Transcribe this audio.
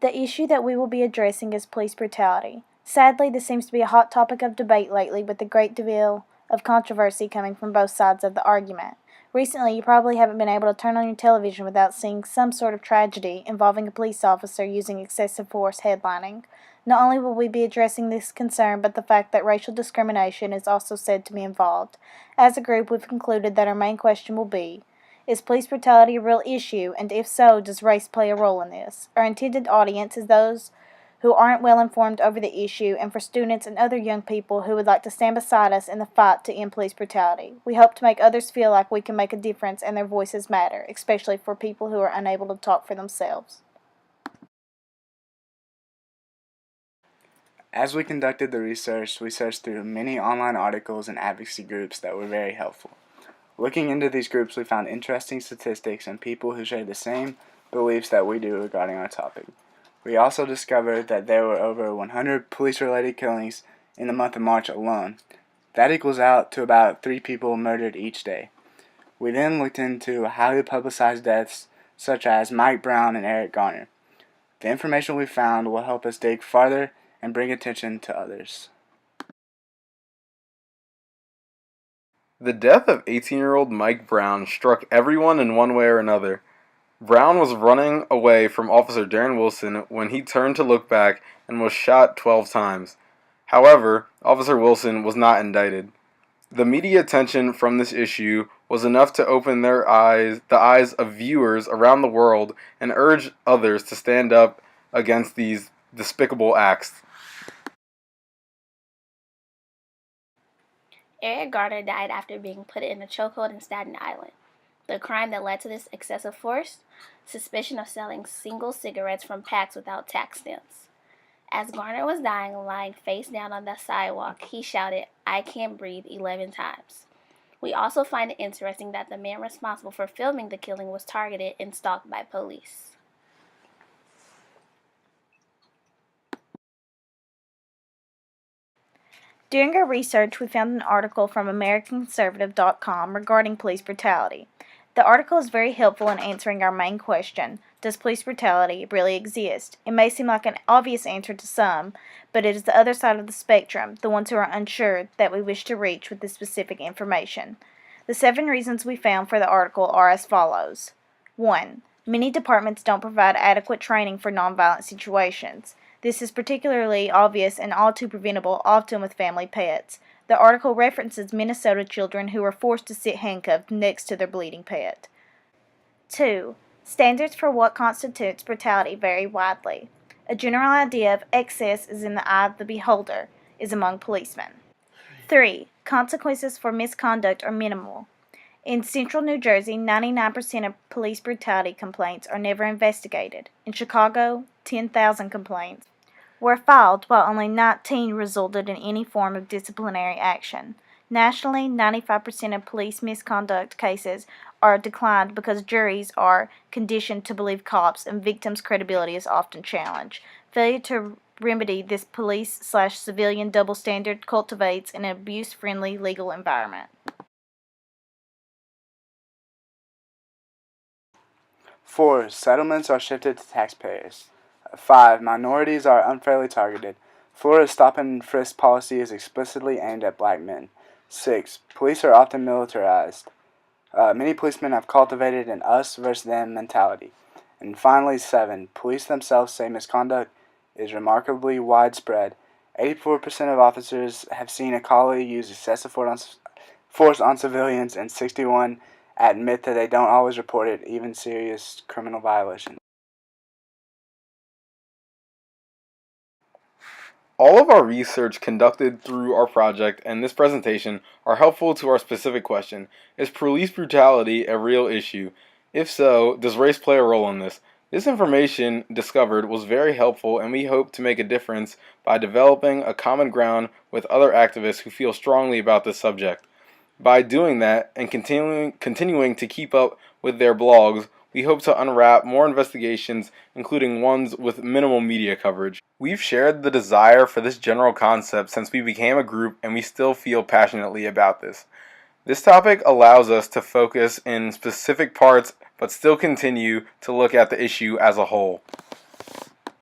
The issue that we will be addressing is police brutality. Sadly, this seems to be a hot topic of debate lately, with a great deal of controversy coming from both sides of the argument. Recently, you probably haven't been able to turn on your television without seeing some sort of tragedy involving a police officer using excessive force headlining. Not only will we be addressing this concern, but the fact that racial discrimination is also said to be involved. As a group, we've concluded that our main question will be, is police brutality a real issue, and if so, does race play a role in this? Our intended audience is those who aren't well informed over the issue, and for students and other young people who would like to stand beside us in the fight to end police brutality. We hope to make others feel like we can make a difference and their voices matter, especially for people who are unable to talk for themselves. As we conducted the research, we searched through many online articles and advocacy groups that were very helpful. Looking into these groups, we found interesting statistics and people who share the same beliefs that we do regarding our topic. We also discovered that there were over 100 police-related killings in the month of March alone. That equals out to about 3 people murdered each day. We then looked into highly publicized deaths such as Mike Brown and Eric Garner. The information we found will help us dig farther and bring attention to others. The death of 18-year-old Mike Brown struck everyone in one way or another. Brown was running away from Officer Darren Wilson when he turned to look back and was shot 12 times. However, Officer Wilson was not indicted. The media attention from this issue was enough to open the eyes of viewers around the world and urge others to stand up against these despicable acts. Eric Garner died after being put in a chokehold in Staten Island. The crime that led to this excessive force? Suspicion of selling single cigarettes from packs without tax stamps. As Garner was dying, lying face down on the sidewalk, he shouted, "I can't breathe," 11 times. We also find it interesting that the man responsible for filming the killing was targeted and stalked by police. During our research, we found an article from AmericanConservative.com regarding police brutality. The article is very helpful in answering our main question, does police brutality really exist? It may seem like an obvious answer to some, but it is the other side of the spectrum, the ones who are unsure, that we wish to reach with this specific information. The 7 reasons we found for the article are as follows. 1. Many departments don't provide adequate training for nonviolent situations. This is particularly obvious and all too preventable, often with family pets. The article references Minnesota children who were forced to sit handcuffed next to their bleeding pet. 2. Standards for what constitutes brutality vary widely. A general idea of excess is in the eye of the beholder is among policemen. 3. Consequences for misconduct are minimal. In central New Jersey, 99% of police brutality complaints are never investigated. In Chicago, 10,000 complaints were filed, while only 19 resulted in any form of disciplinary action. Nationally, 95% of police misconduct cases are declined because juries are conditioned to believe cops and victims' credibility is often challenged. Failure to remedy this police/civilian double standard cultivates an abuse-friendly legal environment. 4. Settlements are shifted to taxpayers. 5. Minorities are unfairly targeted. Florida's stop and frisk policy is explicitly aimed at black men. 6. Police are often militarized. Many policemen have cultivated an us versus them mentality. And finally, 7. Police themselves say misconduct is remarkably widespread. 84% of officers have seen a colleague use excessive force on civilians, and 61 admit that they don't always report it, even serious criminal violations. All of our research conducted through our project and this presentation are helpful to our specific question. Is police brutality a real issue? If so, does race play a role in this? This information discovered was very helpful, and we hope to make a difference by developing a common ground with other activists who feel strongly about this subject. By doing that and continuing to keep up with their blogs, we hope to unwrap more investigations, including ones with minimal media coverage. We've shared the desire for this general concept since we became a group, and we still feel passionately about this. This topic allows us to focus in specific parts but still continue to look at the issue as a whole.